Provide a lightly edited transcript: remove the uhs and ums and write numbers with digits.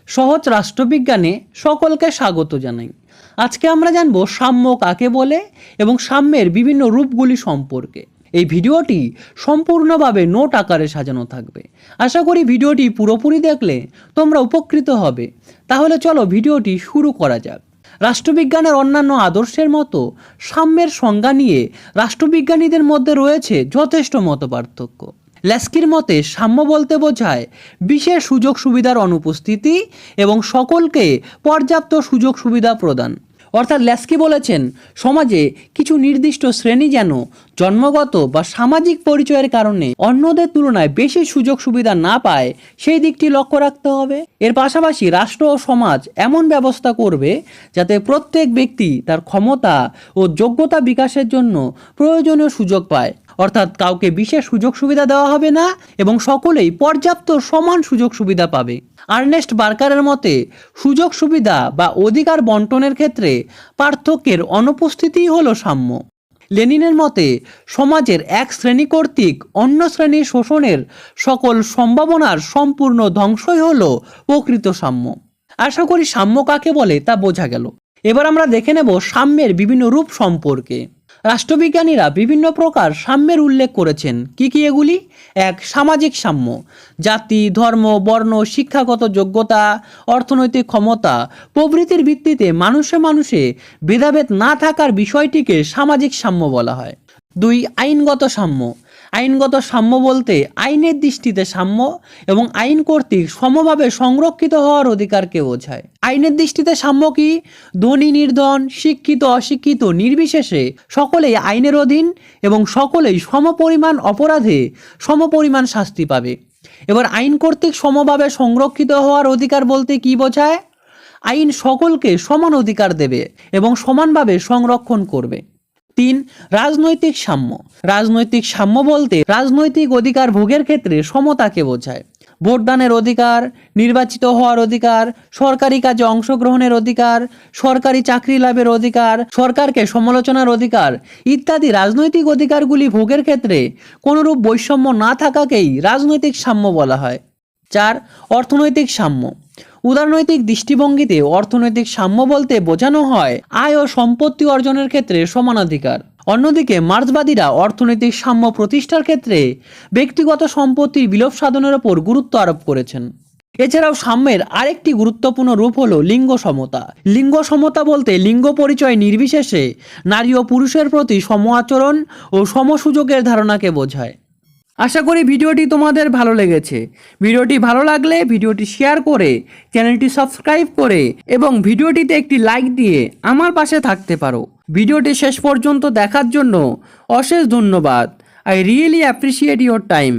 সহজ রাষ্ট্রবিজ্ঞানে সকলকে স্বাগত জানাই। আজকে আমরা জানব সাম্য কাকে বলে এবং সাম্যের বিভিন্ন রূপগুলি সম্পর্কে। এই ভিডিওটি সম্পূর্ণভাবে নোট আকারে সাজানো থাকবে। আশা করি ভিডিওটি পুরোপুরি দেখলে তোমরা উপকৃত হবে। তাহলে চলো ভিডিওটি শুরু করা যাক। রাষ্ট্রবিজ্ঞানের অন্যান্য আদর্শের মতো সাম্যের সংজ্ঞা নিয়ে রাষ্ট্রবিজ্ঞানীদের মধ্যে রয়েছে যথেষ্ট মতপার্থক্য। ল্যাস্কির মতে সাম্য বলতে বোঝায় বিশেষ সুযোগ সুবিধার অনুপস্থিতি এবং সকলকে পর্যাপ্ত সুযোগ সুবিধা প্রদান। অর্থাৎ ল্যাস্কি বলেছেন, সমাজে কিছু নির্দিষ্ট শ্রেণী যেন জন্মগত বা সামাজিক পরিচয়ের কারণে অন্যদের তুলনায় বেশি সুযোগ সুবিধা না পায়, সেই দিকটি লক্ষ্য রাখতে হবে। এর পাশাপাশি রাষ্ট্র ও সমাজ এমন ব্যবস্থা করবে যাতে প্রত্যেক ব্যক্তি তার ক্ষমতা ও যোগ্যতা বিকাশের জন্য প্রয়োজনীয় সুযোগ পায়। অর্থাৎ কাউকে বিশেষ সুযোগ সুবিধা দেওয়া হবে না এবং সকলেই পর্যাপ্ত সমান সুযোগ সুবিধা পাবে। আর্নেস্ট বার্কারের মতে সুযোগ সুবিধা বা অধিকার বন্টনের ক্ষেত্রে পার্থক্যের অনুপস্থিতিই হলো সাম্য। লেনিনের মতে সমাজের এক শ্রেণী কর্তৃক অন্য শ্রেণীর শোষণের সকল সম্ভাবনার সম্পূর্ণ ধ্বংসই হলো প্রকৃত সাম্য। আশা করি সাম্য কাকে বলে তা বোঝা গেল। এবার আমরা দেখে নেব সাম্যের বিভিন্ন রূপ সম্পর্কে। রাষ্ট্রবিজ্ঞানীরা বিভিন্ন প্রকার সাম্যের উল্লেখ করেছেন। কি কি এগুলি? এক, সামাজিক সাম্য। জাতি, ধর্ম, বর্ণ, শিক্ষাগত যোগ্যতা, অর্থনৈতিক ক্ষমতা প্রভৃতির ভিত্তিতে মানুষে মানুষে ভেদাভেদ না থাকার বিষয়টিকে সামাজিক সাম্য বলা হয়। দুই, আইনগত সাম্য। আইনগত সাম্য বলতে আইনের দৃষ্টিতে সাম্য এবং আইন কর্তৃক সমভাবে সংরক্ষিত হওয়ার অধিকারকে বোঝায়। আইনের দৃষ্টিতে সাম্য কি? ধনী নির্ধন, শিক্ষিত অশিক্ষিত নির্বিশেষে সকলেই আইনের অধীন এবং সকলেই সমপরিমাণ অপরাধে সমপরিমাণ শাস্তি পাবে। এবার আইন কর্তৃক সমভাবে সংরক্ষিত হওয়ার অধিকার বলতে কি বোঝায়? আইন সকলকে সমান অধিকার দেবে এবং সমানভাবে সংরক্ষণ করবে। তিন, রাজনৈতিক সাম্য। রাজনৈতিক সাম্য বলতে রাজনৈতিক অধিকার ভোগের ক্ষেত্রে সমতাকে বোঝায়। ভোটদানের অধিকার, নির্বাচিত হওয়ার অধিকার, সরকারি কাজে অংশগ্রহণের অধিকার, সরকারি চাকরি লাভের অধিকার, সরকারকে সমালোচনার অধিকার ইত্যাদি রাজনৈতিক অধিকারগুলি ভোগের ক্ষেত্রে কোনোরূপ বৈষম্য না থাকাকেই রাজনৈতিক সাম্য বলা হয়। চার, অর্থনৈতিক সাম্য। উদারনৈতিক দৃষ্টিভঙ্গিতে অর্থনৈতিক সাম্য বলতে বোঝানো হয় আয় ও সম্পত্তি অর্জনের ক্ষেত্রে সমানাধিকার। অন্যদিকে মার্ক্সবাদীরা অর্থনৈতিক সাম্য প্রতিষ্ঠার ক্ষেত্রে ব্যক্তিগত সম্পত্তির বিলোপ সাধনের ওপর গুরুত্ব আরোপ করেছেন। এছাড়াও সাম্যের আরেকটি গুরুত্বপূর্ণ রূপ হলো লিঙ্গ সমতা। লিঙ্গ সমতা বলতে লিঙ্গ পরিচয় নির্বিশেষে নারী ও পুরুষের প্রতি সম আচরণ ও সমসুযোগের ধারণাকে বোঝায়। আশা করি ভিডিওটি তোমাদের ভালো লেগেছে। ভিডিওটি ভালো লাগলে ভিডিওটি শেয়ার করে চ্যানেলটি সাবস্ক্রাইব করে এবং ভিডিওটিতে একটি লাইক দিয়ে আমার পাশে থাকতে পারো। ভিডিওটি শেষ পর্যন্ত দেখার জন্য অশেষ ধন্যবাদ। I really appreciate your time.